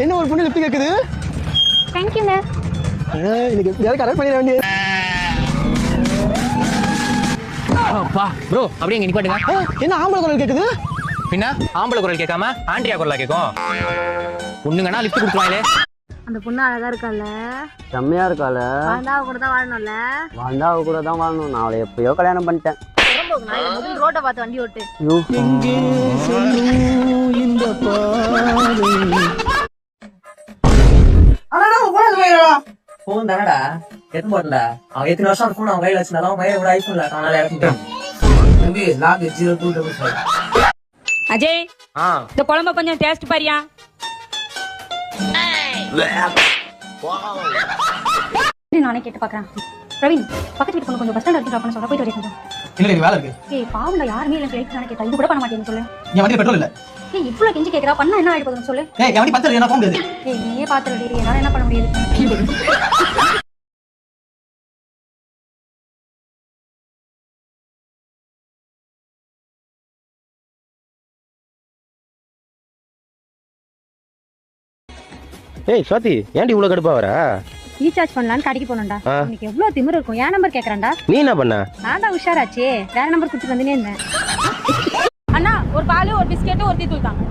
என்ன ஒரு பொண்ணு லிப்ட் கேக்குது? தேங்க்யூங்க. இன்னைக்கு எப்படியாவது கரெக்ட் பண்ணிட வேண்டியது. அப்பா ப்ரோ அப்படியே இங்க நிப்பாட்டுங்க. என்ன ஆம்பளை குரல் கேக்குது? பின்ன ஆம்பளை குரல் கேட்காம ஆண்ட்ரியா குரலா கேட்கும்? பொண்ணுங்கன்னா லிஃப்ட் கொடுத்துருவாங்களே. அந்த பொண்ணு அழகா இருக்கால, செம்மையா இருக்கால. வாழ்ந்தாவ கூட தான் வாழணும்ல. வாழ்ந்தாவ கூட தான் வாழணும். நான் அவளை எப்பயோ கல்யாணம் பண்ணிட்டேன். முதல் ரோட்டை பார்த்து வண்டி ஓட்டு. போன் தானடா எத்து போடல. அவன் எத்தனை வருஷம் போன் அவன் கையில வச்சிருந்தாலும் அவன் கையில கூட ஐபோன்ல காணால இறக்கிட்டான். அஜய், இந்த குழம்பு கொஞ்சம் டேஸ்ட் பாரியா. நானே கேட்டு பாக்குறேன். பிரவீன், பக்கத்து வீட்டு பொண்ணு கொஞ்சம் பஸ் ஸ்டாண்ட் வரைக்கும் ட்ராப் பண்ண சொல்ல, போயிட்டு வரேன். இல்ல வேலை இருக்கு. ஏய் பாவம்டா, யாருமே இல்ல கேட்க நான் கேட்டா இது கூட பண்ண மாட்டேன்னு சொல்லு. என் வண்டி பெட்ரோல் இல்ல. ஏய் இவ்ளோ கெஞ்சி கேக்குறா, பண்ணா என்ன ஆயிடு போகுதுன்னு சொல்லு. ஏய் என் வண்டி பஞ்சர், என்ன போக முடியாது. ஏய் நீயே பாத்துறடி, என்னால என்ன பண்ண முடியாது. ஏய் சுவாதி, ஏன்டி இவ்வளவு கடுப்பா வர? ரீசார்ஜ் பண்ணலான்னு கடைக்கு போனேன்டா. உனக்கு எவ்வளவு திமிரு இருக்கும். என் நம்பர் கேக்குறான்டா. நீ என்ன பண்ண? நான் தான் உஷாராச்சே, வேற நம்பர் கொடுத்துட்டு வந்துனே இருந்தேன். அண்ணா ஒரு பால் ஒரு பிஸ்கெட் ஒரு டீ தூள் தாங்க.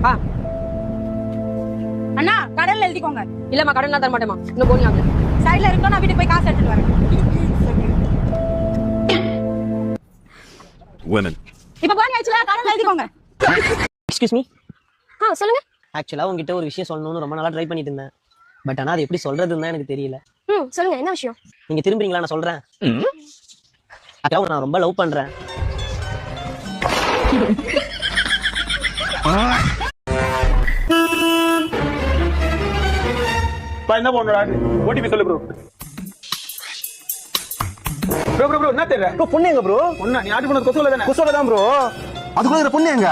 அண்ணா கடல்ல எழுதிக்கோங்க. இல்லம்மா கடல்ல தர மாட்டேமா, இன்னும் போனி ஆகல. சைடுல இருக்கோம், நான் வீட்டுக்கு போய் காசு எடுத்துட்டு வரேன். இப்ப போனி ஆச்சுல, கடல்ல எழுதிக்கோங்க. Excuse me. சொல்லுங்க. ஆக்சுவலா உங்ககிட்ட ஒரு விஷயம் சொல்லணும்னு ரொம்ப நாளா ட்ரை பண்ணிட்டு இருந்தேன். பட் ஆனா அது எப்படி சொல்றதுன்னு தான் எனக்கு தெரியல. சொல்லுங்க, என்ன விஷயம்? நீங்க திரும்புறீங்களா? நான் சொல்றேன். அக்கா நான் ரொம்ப லவ் பண்றேன். என்ன பண்ணுடா? ஓடிபி சொல்லு ப்ரோ. ப்ரோ என்ன தெரியல? ப்ரோ பொண்ணு எங்க ப்ரோ? பொண்ணா? நீ ஆர்டர் பண்ணது கொசோல தானே? கொசோல தான் ப்ரோ. அதுக்குள்ள பொண்ணு எங்க?